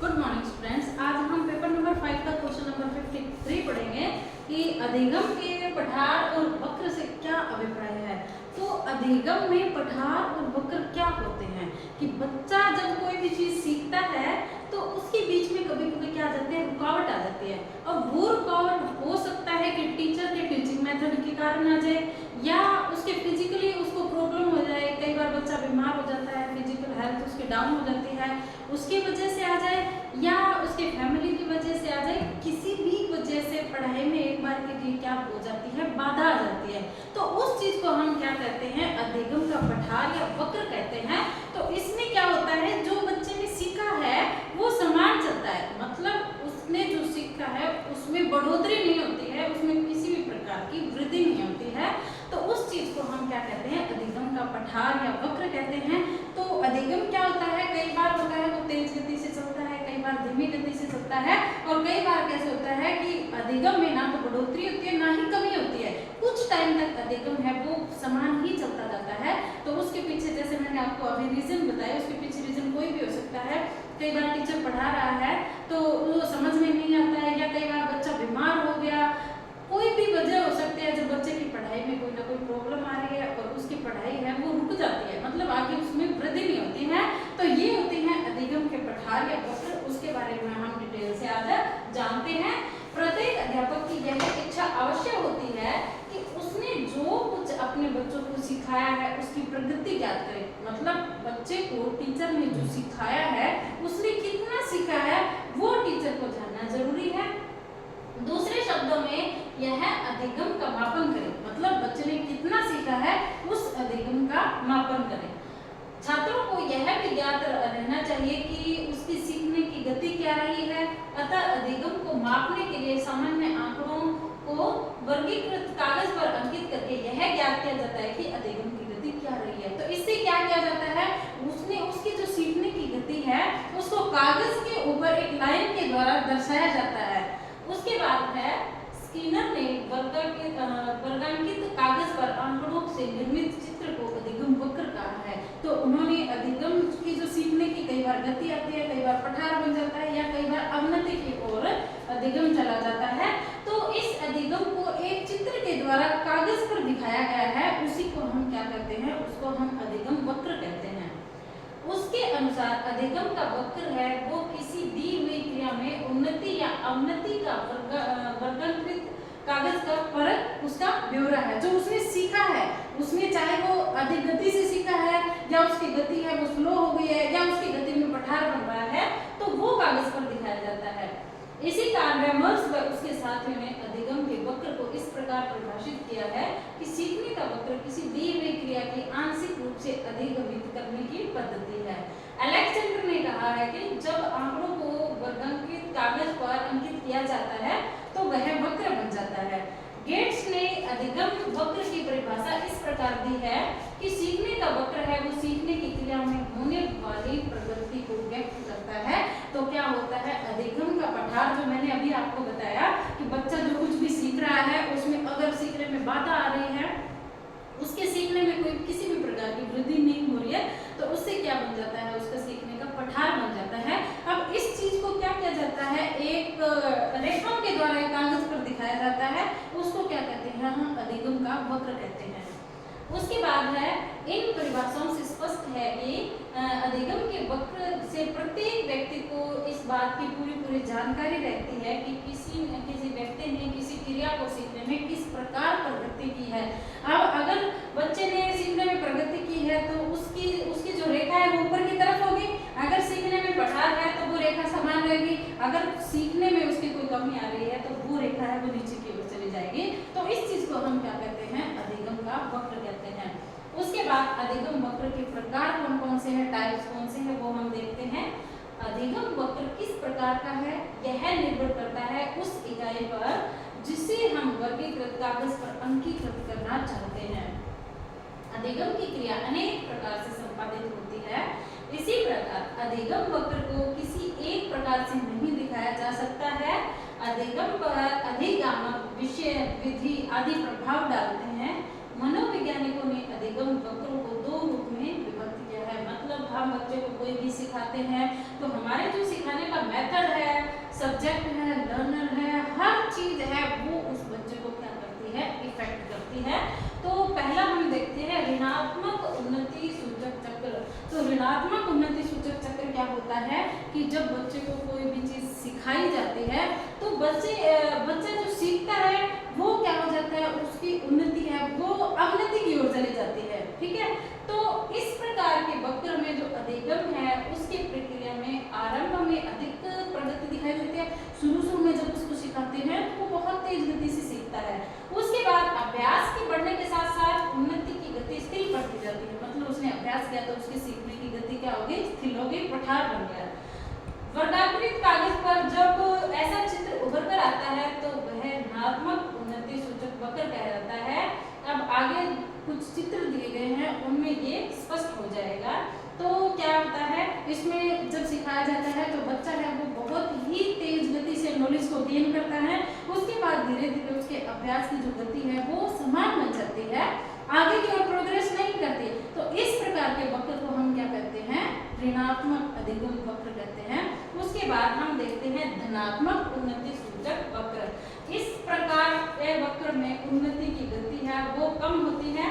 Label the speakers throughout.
Speaker 1: Good morning students. आज हम paper number 5 का क्वेश्चन नंबर 53 पढ़ेंगे कि अधिगम के पठार और वक्र से क्या अभिप्राय है। तो अधिगम में पठार और वक्र क्या होते हैं कि बच्चा जब कोई भी चीज सीखता है तो उसके बीच में कभी कभी क्या आ जाती है, रुकावट आ जाती है। और वो रुकावट हो सकता है कि टीचर के टीचिंग मेथड के कारण आ जाए या उसके फिजिकली उसको प्रॉब्लम हो जाए। कई बार बच्चा बीमार हो जाता है, फिजिकल हेल्थ उसकी डाउन हो जाती है, उसकी वजह से आ जाए या उसके फैमिली की वजह से आ जाए। किसी भी वजह से पढ़ाई में एक बार के लिए क्या हो जाती है, बाधा आ जाती है। तो उस चीज को हम क्या कहते हैं, अधिगम का पठार या वक्र कहते हैं। तो इसमें क्या होता है, जो बच्चे ने सीखा है वो समान चलता है, मतलब उसने जो सीखा है उसमें बढ़ोतरी नहीं होती है, उसमें किसी भी प्रकार की वृद्धि नहीं होती है। तो उस चीज को हम क्या कहते हैं, अधिगम का पठार या वक्र कहते हैं। तो अधिगम क्या होता है, कई बार होता है वो तेज गति से चलता है, कई बार धीमी गति से चलता है, और कई बार कैसे होता है कि अधिगम में ना तो बढ़ोतरी होती है ना ही कमी होती है। कुछ टाइम तक अधिगम है वो समान ही चलता जाता है। तो उसके पीछे जैसे मैंने आपको अभी रीजन बताया, उसके पीछे रीजन कोई भी हो सकता है। कई बार टीचर पढ़ा रहा है तो वो समझ में नहीं आता है, या कई बार बच्चा बीमार हो गया, कोई भी वजह हो सकती है जब बच्चे की पढ़ाई में कोई ना कोई प्रॉब्लम आ रही है और उसकी पढ़ाई है वो रुक जाती है, मतलब आगे उसमें वृद्धि नहीं होती है। तो ये होते हैं अधिगम के पठार या वक्र। उसके बारे में हम डिटेल से आज जानते हैं। प्रत्येक अध्यापक की यह इच्छा अवश्य होती है कि उसने जो कुछ अपने बच्चों को सिखाया है उसकी प्रगति ज्ञात करे, मतलब बच्चे को टीचर ने जो सिखाया है उसने कितना सीखा है वो टीचर को जानना जरूरी है। दूसरे शब्दों में यह अधिगम का मापन करे, मतलब बच्चे ने कितना सीखा है उस अधिगम का मापन करें। छात्रों को यह भी ज्ञात रहना चाहिए कि उसकी सीखने की गति क्या रही है। अतः अधिगम को मापने के लिए सामान्य आंकड़ों को वर्गीकृत कागज पर अंकित करके यह ज्ञात किया जाता है कि अधिगम की गति क्या रही है। तो इससे क्या किया जाता है, उसने उसकी जो सीखने की गति है उसको कागज के ऊपर एक लाइन के द्वारा दर्शाया जाता है। उसके बाद है स्किनर ने वर्गांकित कागज पर आंकड़ों से निर्मित चित्र को अधिगम वक्र कहा है। तो उन्होंने अधिगम की जो सीखने की कई बार गति आती है, कई बार पठार बन जाता है, या कई बार अवनति की ओर अधिगम चला जाता है। तो इस अधिगम को एक चित्र के द्वारा कागज पर दिखाया गया है, उसी को हम क्या कहते हैं, उसको हम अधिगम वक्र कहते हैं। उसके अनुसार अधिगम का वक्र है वो किसी दी हुई क्रिया में उन्नति या अवनति का वर्गीकृत कागज का फर्क उसका ब्यौरा है। जो उसने सीखा है, उसने चाहे वो अधिक गति से सीखा है या उसकी गति है वो स्लो हो गई है या उसकी गति में पठार बन रहा है, तो वो कागज पर दिखाया जाता है। इसी कारण रेमर्स व उसके साथियों ने अधिगम के वक्र को इस प्रकार परिभाषित किया है कि सीखने का वक्र किसी दी हुई क्रिया की आंशिक रूप से अधिगमित करने की पद्धति है। अलेक्जेंडर ने कहा है कि जब आंकड़ों को वर्गांकित कागज पर अंकित किया जाता है तो वह वक्र बन जाता है। गेट्स ने अधिगम वक्र की परिभाषा इस प्रकार दी है कि सीखने का वक्र है वो सीखने की क्रिया में होने वाली प्रगति को व्यक्त करता है। तो क्या होता है, अधिगम का पठार जो मैंने अभी आपको बताया कि बच्चा जो कुछ भी सीख रहा है उसमें अगर सीखने में बाधा आ रही है, उसके सीखने में कोई किसी भी प्रकार की वृद्धि नहीं हो रही है, तो उससे क्या बन जाता है, उसका सीखने का पठार बन जाता है। अब इस चीज को क्या किया जाता है, एक रेखाओं के द्वारा एक कागज पर दिखाया जाता है, उसको क्या कहते हैं, हम अधिगम का वक्र कहते हैं। उसके बाद है इन परिभाषाओं से स्पष्ट है कि अधिगम के वक्र से प्रत्येक व्यक्ति को इस बात की पूरी जानकारी रहती है कि किसी व्यक्ति ने किसी क्रिया को सीखने में किस प्रकार प्रगति की है। अब अगर बच्चे ने सीखने में प्रगति की है तो उसकी जो रेखा है वो ऊपर की तरफ होगी, अगर सीखने में पठार है तो वो रेखा समान रहेगी, अगर सीखने में उसकी कोई कमी आ रही है तो वो रेखा है वो नीचे की ओर चली जाएगी। तो इस चीज को हम क्या कहते हैं, अधिगम का वक्र कहते हैं। उसके बाद अधिगम वक्र के प्रकार कौन कौन से हैं, टाइप्स कौन से हैं, वो हम देखते हैं। अधिगम वक्र किस प्रकार का है, यह निर्भर करता है उस इकाई पर जिसे हम वर्गीकृत कागज पर अंकीकृत करना चाहते हैं। अधिगम की क्रिया अनेक प्रकार से संपादित होती है। इसी प्रकार अधिगम वक्र को किसी एक प्रकार से नहीं दिखाया जा सकता है। अधिगम पर अधिगामक, विषय, विधि आदि प्रभाव डालते हैं। मनोवैज्ञानिकों ने अधिगम वक्रों को दो रूप में विभक्त किया है, मतलब हम बच्चे को कोई भी सिखाते हैं तो हमारे जो सिखाने का सब्जेक्ट है, लर्नर है, हर चीज है वो उस बच्चे को क्या करती है, इफेक्ट करती है। तो पहला हम देखते हैं ऋणात्मक उन्नति सूचक चक्र। तो ऋणात्मक उन्नति सूचक चक्र क्या होता है कि जब बच्चे को कोई भी चीज सिखाई जाती है तो बच्चा जो सीखता है वो क्या हो जाता है, उसकी उन्नति है वो अवनति की ओर चली जाती है, ठीक है। तो इस प्रकार के वक्र में जो अधिगम है उसकी प्रक्रिया में आरंभ में अधिक प्रगति दिखाई देती है। शुरू में जब उसको सिखाते हैं तो वो बहुत तेज गति से सीखता है। उसके बाद अभ्यास के बढ़ने के साथ साथ उन्नति की गति स्थिर बढ़ती जाती है। मतलब उसने अभ्यास किया तो उसके सीखने की गति क्या हो गई, स्थिर हो गई, पठार बन गया। वर्गाकृत कागज पर जब ऐसा चित्र उभर कर आता है तो वह ऋणात्मक उन्नति सूचक वक्र कहलाता है। अब आगे कुछ चित्र दिए गए हैं उनमें ये स्पष्ट हो जाएगा। तो क्या होता है, इसमें जब सिखाया जाता है तो बच्चा है वो बहुत ही तेज गति से नॉलेज को गेन करता है। उसके बाद धीरे धीरे उसके अभ्यास की जो गति है वो समान बन जाती है, आगे की ओर प्रोग्रेस नहीं करती। तो इस प्रकार के वक्र को हम क्या कहते हैं, ऋणात्मक अधिगम वक्र कहते हैं। उसके बाद हम देखते हैं धनात्मक उन्नति सूचक वक्र। इस प्रकार के वक्र में उन्नति की गति है वो कम होती है,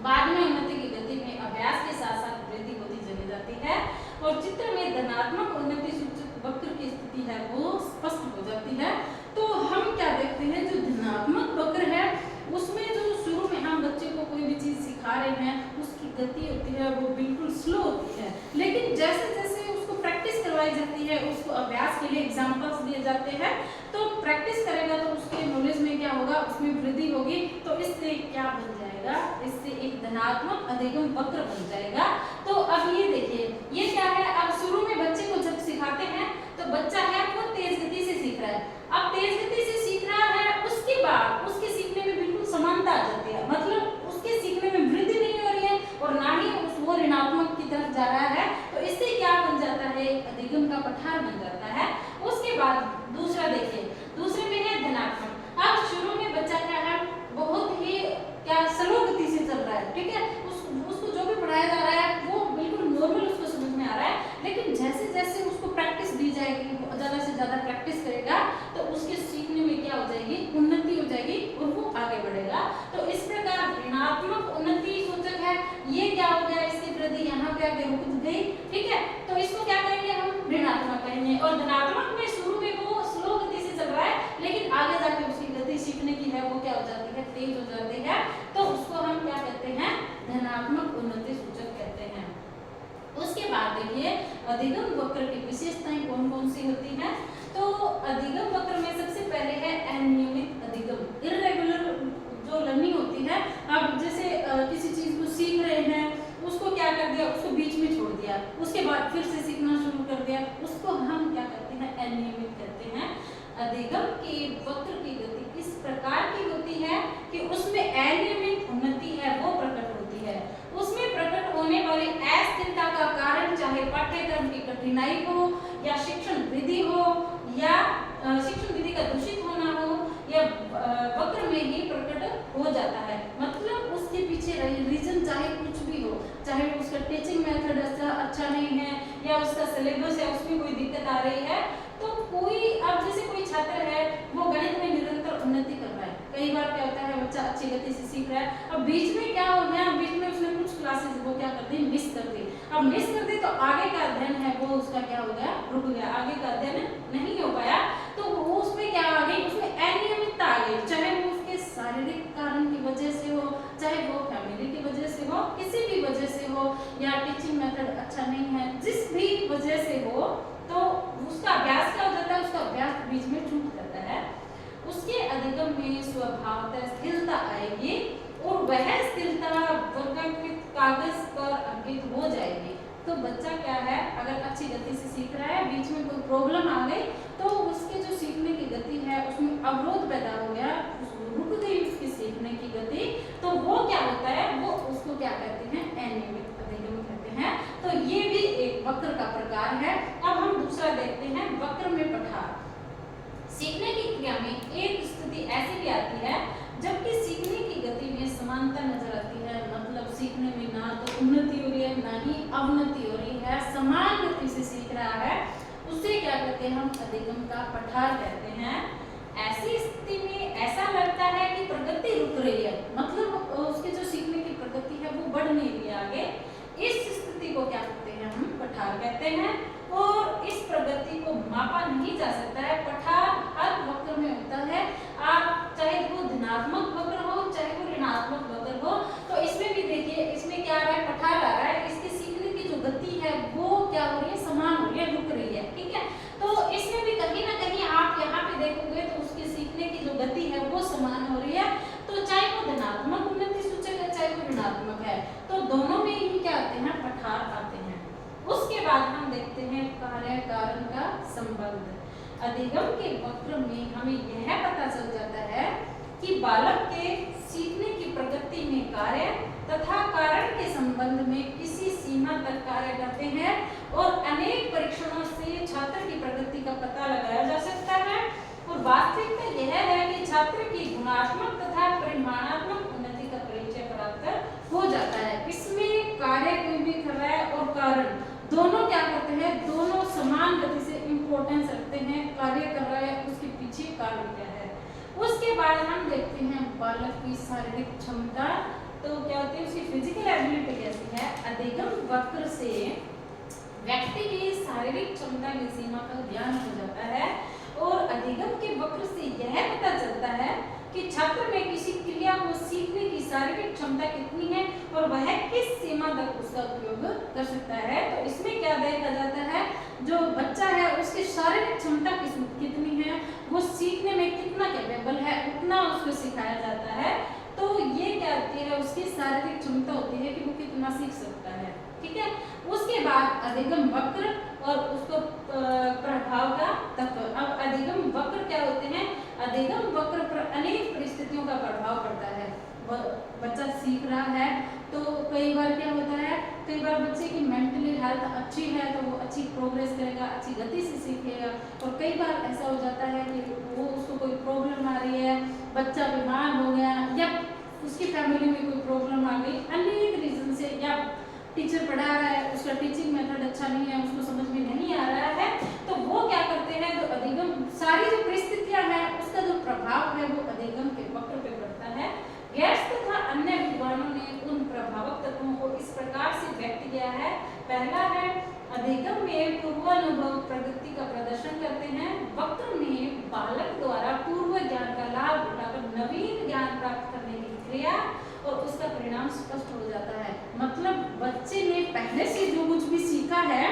Speaker 1: बाद में उन्नति की गति में अभ्यास के साथ साथ वृद्धि होती चली जाती है। और चित्र में धनात्मक उन्नति सूचक वक्र की स्थिति है वो स्पष्ट हो जाती है। तो हम क्या देखते हैं, जो धनात्मक वक्र है उसमें जो शुरू में हम बच्चे को कोई भी चीज सिखा रहे हैं उसकी गति होती है वो बिल्कुल स्लो होती है, लेकिन जैसे जैसे उसको प्रैक्टिस करवाई जाती है, उसको अभ्यास के लिए एग्जांपल्स दिए जाते हैं, तो प्रैक्टिस करेगा तो उसके नॉलेज में क्या होगा, उसमें वृद्धि होगी। तो इससे क्या बन जाएगा, इससे एक धनात्मक अधिगम वक्र बन जाएगा। तो अब ये देखिए ये क्या है, अब शुरू में बच्चे को जब सिखाते हैं तो बच्चा है वो तेज गति से सीख रहा है। अब तेज गति से सीख रहा है, उसके बाद उसके सीखने में बिल्कुल समानता आ जाती है, मतलब उसके सीखने में वृद्धि नहीं हो रही है और ना ही वो ऋणात्मक की तरफ जा रहा है। तो इससे क्या बन जाता है, अधिगम का पठार बन जाता है। उसके बाद दूसरा देखिए, दूसरे में है धनात्मक। अब शुरू में बच्चा क्या है, बहुत ही क्या स्लो गति से चल रहा है, ठीक है, उसको जो भी पढ़ाया जा रहा है वो बिल्कुल नॉर्मल उसको समझ में आ रहा है। लेकिन जैसे जैसे उसको प्रैक्टिस दी जाएगी, ज्यादा से ज्यादा प्रैक्टिस करेगा तो उसके सीखने में क्या हो जाएगी, उन्नति हो जाएगी और वो आगे बढ़ेगा। तो इस प्रकार ऋणात्मक उन्नति सूचक है, ये क्या हो गया, इसकी वृद्धि यहाँ पे आगे रुक गई, ठीक है। तो इसको क्या कहेंगे, हम ऋणात्मक कहेंगे। और धनात्मक में शुरू में वो स्लो गति से चल रहा है, लेकिन आगे जाके उसकी गति सीखने की है वो क्या हो जाती है, तेज हो जाती है। तो उसको हम क्या कहते हैं, धनात्मक उन्नति सूचक कहते हैं। उसके बाद देखिए अधिगम वक्र की विशेषताएं कौन कौन सी होती हैं। तो अधिगम वक्र में सबसे पहले है अनियमित अधिगम, इर्रेगुलर जो लर्निंग होती है। अब जैसे किसी चीज को सीख रहे हैं, उसको क्या कर दिया, उसको बीच में छोड़ दिया, उसके बाद फिर से सीखना शुरू कर दिया, उसको हम क्या कहते हैं, अनियमित कहते हैं। अधिगम के वक्र की गति इस प्रकार की होती है कि उसमें अनियमित उन्नति है वो प्रकट होती है। उसमें प्रकट होने वाली अस्थिरता का कारण चाहे पाठ्यक्रम की कठिनाई हो या शिक्षण विधि हो या शिक्षण विधि का दूषित होना हो, या वक्र में ही प्रकट हो जाता है। मतलब उसके पीछे रीजन चाहे कुछ भी हो, चाहे उसका टीचिंग मेथड अच्छा नहीं है या उसका सिलेबस है उसमें कोई दिक्कत आ रही है। तो कोई, अब जैसे कोई छात्र है वो गणित में निरंतर उन्नति कर रहा है, कई बार क्या होता है बच्चा अच्छी गति से सीख रहा है, अब बीच में क्या हो गया, बीच में उसने कुछ क्लासेस वो क्या करते हैं, मिस कर दी। अब मिस कर दी तो आगे का अध्ययन है वो उसका क्या हो गया, रुक गया, आगे का अध्ययन नहीं हो पाया। तो वो उसमें क्या आ गई, उसमें अनियमितता आ गई, चाहे वो उसके शारीरिक कारण की वजह से हो, चाहे वो फैमिली की वजह से हो, किसी भी वजह से हो, या टीचिंग मेथड अच्छा नहीं है, जिस भी वजह से हो, तो उसका अभ्यास क्या हो जाता है, उसका अभ्यास बीच में छूट जाता है। उसके अधिगम में स्वभावतः स्थिरता आएगी और वह स्थिरता वर्गाकृत कागज पर अंकित हो जाएगी। तो बच्चा क्या है, अगर अच्छी गति से सीख रहा है, बीच में कोई प्रॉब्लम आ गई तो उसके जो सीखने की गति है उसमें अवरोध पैदा हो गया, रुक गई उसकी सीखने की गति, तो वो क्या होता है, वो उसको क्या कहते हैं, अनियमित अधिगम कहते हैं। तो ये भी एक वक्र का प्रकार है। अब हम दूसरा देखते हैं, वक्र में पठार। सीखने की क्रिया में एक स्थिति ऐसी भी आती है जबकि सीखने की गति में समानता नजर आती है, मतलब सीखने में ना तो उन्नति हो रही है ना ही अवनति हो रही है, समान गति से सीख रहा है। उसे क्या कहते हैं, हम अधिगम का पठार कहते हैं। ऐसी स्थिति में ऐसा लगता है कि प्रगति रुक रही है, मतलब उसके जो सीखने की प्रगति है वो बढ़ नहीं रही है आगे, इस स्थिति को क्या कहते हैं, हम पठार कहते हैं। और इस प्रगति को मापा नहीं जा सकता है। पठार हर वक्र में होता है, आप चाहे वो धनात्मक वक्र हो चाहे वो ऋणात्मक वक्र हो। तो इसमें भी देखिए, इसमें क्या आ रहा है, पठार आ रहा है, इसके सीखने की जो गति है वो क्या हो रही है, समान हो रही है, रुक रही है, ठीक है। तो इसमें भी कहीं ना कहीं आप यहाँ पे देखोगे तो उसके सीखने की जो गति है वो समान हो रही है। तो चाहे वो धनात्मक उन्नति सूचक है चाहे वो ऋणात्मक है, तो दोनों में ही क्या आते हैं, पठार आते हैं। उसके बाद हम देखते हैं कार्य कारण का संबंध। अधिगम के वक्र में हमें यह पता चल जाता है कि बालक के सीखने की प्रगति में कार्य तथा कारण के संबंध में किसी सीमा तक कार्य करते हैं और अनेक परीक्षणों से छात्र की प्रगति का पता लगाया जा सकता है। और वास्तविकता यह है कि छात्र की गुणात्मक तथा परिमाणात्मक उन्नति का परिचय प्राप्त हो जाता है। इसमें कार्य कोई भी कर रहा है और कारण दोनों क्या करते हैं, दोनों समान गति से इंपॉर्टेंस रखते हैं। कार्य कर रहा है उसके पीछे कारण क्या है। उसके बाद हम देखते हैं बालक की शारीरिक क्षमता, तो क्या होती है, उसकी फिजिकल एबिलिटी कैसी है। अधिगम वक्र से व्यक्ति की शारीरिक क्षमता की सीमा का ज्ञान हो जाता है और अधिगम के वक्र से यह पता चलता है कि छात्र में किसी क्रिया को सीखने की शारीरिक क्षमता कितनी है और वह किस सीमा तक उसका उपयोग कर सकता है। तो इसमें क्या देखा जाता है, जो बच्चा है उसकी शारीरिक क्षमता कितनी है, वो सीखने में कितना कैपेबल है, उतना उसको सिखाया जाता है। तो ये क्या होती है, उसकी शारीरिक क्षमता होती है कि वो कितना सीख सकता है, ठीक है। उसके बाद अधिगम वक्र और उसको प्रभाव का तत्व। अब अधिगम वक्र क्या होते हैं, अधिगम वक्र पर अनेक परिस्थितियों का प्रभाव पड़ता है। बच्चा सीख रहा है तो कई बार क्या होता है, कई बार बच्चे की मेंटली हेल्थ अच्छी है तो वो अच्छी प्रोग्रेस करेगा, अच्छी गति से सीखेगा। और कई बार ऐसा हो जाता है कि वो उसको कोई प्रॉब्लम आ रही है, बच्चा बीमार हो गया या उसकी फैमिली में कोई प्रॉब्लम आ गई, अनेक रीजन से, या टीचर पढ़ा रहा है उसका टीचिंग मेथड अच्छा नहीं है, उसको समझ में नहीं आ रहा है, तो वो क्या करते हैं, जो अधिगम सारी जो परिस्थितियां हैं उसका जो प्रभाव है वो अधिगम के वक्र पे पड़ता है। गैस तथा अन्य विद्वानों ने उन प्रभावक तत्वों को इस प्रकार से व्यक्त किया है। पहला है, अधिगम में पूर्वानुभव प्रगति का प्रदर्शन करते हैं। वक्र में बालक द्वारा पूर्व ज्ञान का लाभ उठाकर नवीन ज्ञान प्राप्त करने की क्रिया और उसका परिणाम स्पष्ट हो जाता है। मतलब बच्चे ने पहले से जो कुछ भी सीखा है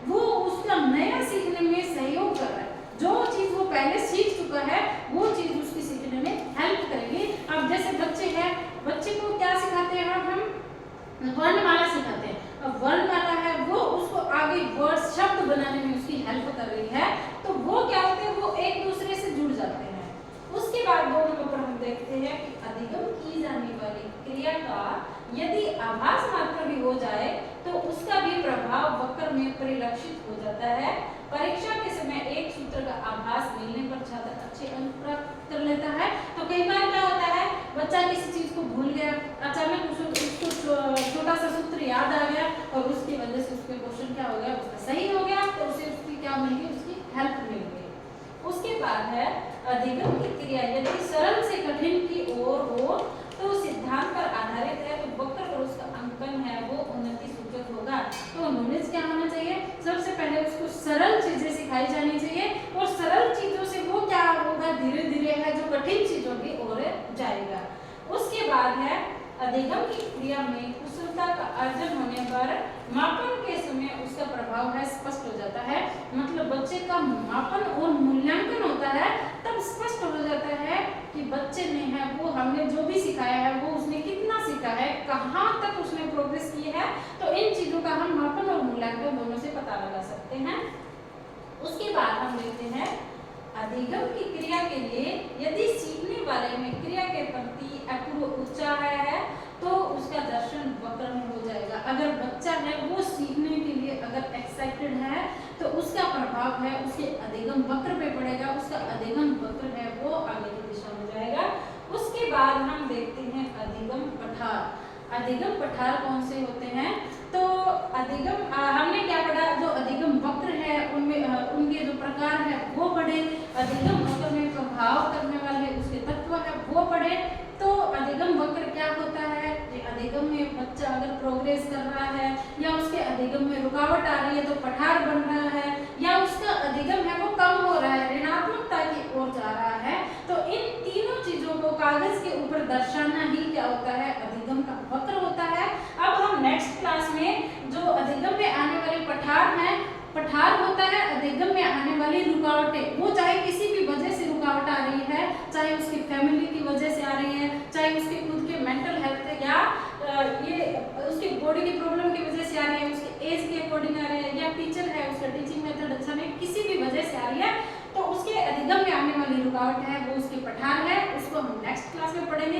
Speaker 1: वो उसका नया सीखने में सहयोग कर रहा है। जो चीज वो पहले सीख चुका है वो चीज उसकी सीखने में हेल्प करेगी। अब जैसे बच्चे हैं, बच्चे को क्या सिखाते हैं, हम वर्णमाला सिखाते हैं। अब वर्णमाला है वो उसको आगे वर्ड शब्द बनाने में उसकी हेल्प कर रही है, तो वो क्या होते हैं, वो एक दूसरे से जुड़ जाते हैं। उसके बाद 2 नंबर पर हम देखते हैं कि अधिगम की जाने वाली क्रिया का यदि आभास मात्र भी हो जाए तो उसका भी प्रभाव वक्र में परिलक्षित हो जाता है। परीक्षा के समय एक सूत्र का आभास मिलने पर छात्र अच्छे अंक प्राप्त कर लेता है। तो कई बार क्या होता है, बच्चा किसी चीज को भूल गया, अचानक उसको छोटा सा सूत्र याद आ गया और उसकी वजह से उसके क्वेश्चन क्या हो गया, उसका सही हो गया, तो उसे उसकी क्या मिल गई, उसकी हेल्प मिल गई। उसके बाद है अधिगम की क्रिया यदि सरल से कठिन की ओर हो तो सिद्धांत पर आधारित है, तो वक्र पर उसका अंकन है वो उन्नति सूचक होगा। तो नॉलेज क्या होना चाहिए, सबसे पहले उसको सरल चीजें सिखाई जानी चाहिए और सरल चीजों से वो क्या होगा, धीरे धीरे है जो कठिन चीजों की ओर जाएगा। उसके बाद है अधिगम की क्रिया में कुशलता का अर्जन होने पर मापन के समय उसका प्रभाव है स्पष्ट हो जाता है। मतलब बच्चे का मापन और मूल्यांकन होता है तब स्पष्ट हो जाता है कि बच्चे ने है वो हमने जो भी सिखाया है वो उसने कितना सीखा है, कहाँ तक उसने प्रोग्रेस की है। तो इन चीजों का हम मापन और मूल्यांकन दोनों से पता लगा सकते हैं। उसके बाद हम देखते हैं अधिगम की क्रिया के लिए यदि सीखने वाले में क्रिया के प्रति अपूर्व उत्साह है तो उसका दर्शन वक्र में हो जाएगा। अगर बच्चा है वो सीखने के लिए अगर एक्साइटेड है तो उसका प्रभाव है उसके अधिगम वक्र पे पड़ेगा, उसका अधिगम वक्र है वो आगे की दिशा में जाएगा। उसके बाद हम देखते हैं अधिगम पठार। अधिगम पठार कौन से होते हैं, तो अधिगम हमने क्या पढ़ा, जो अधिगम वक्र है उनमें उनके जो प्रकार है वो पढ़े, अधिगम वक्र में प्रभाव करने वाले उसके तत्व है वो पढ़े। तो अधिगम वक्र क्या होता है, ये अधिगम में बच्चा अगर प्रोग्रेस कर रहा है या उसके अधिगम में रुकावट आ रही है तो पठार बन रहा है, या उसका अधिगम है वो कम हो रहा है, ऋणात्मकता की ओर जा रहा है, तो इन तीनों चीजों को कागज के ऊपर दर्शाना ही क्या होता है, अधिगम का वक्र होता है। अब हम नेक्स्ट क्लास में जो अधिगम में आने वाले पठार हैं, पठार होता है अधिगम में आने वाली रुकावटें, वो चाहे किसी भी वजह से रुकावट आ रही है, चाहे उसकी फैमिली की वजह से आ रही है, चाहे उसके खुद के मेंटल हेल्थ या ये उसकी बॉडी की प्रॉब्लम की वजह से आ रही है, उसके एज के अकॉर्डिंग आ रही है, या टीचर है उसका टीचिंग मेथड अच्छा नहीं, किसी भी वजह से आ रही है, तो उसके अधिगम में आने वाली रुकावट है वो उसकी पठार है। उसको हम नेक्स्ट क्लास में पढ़ेंगे।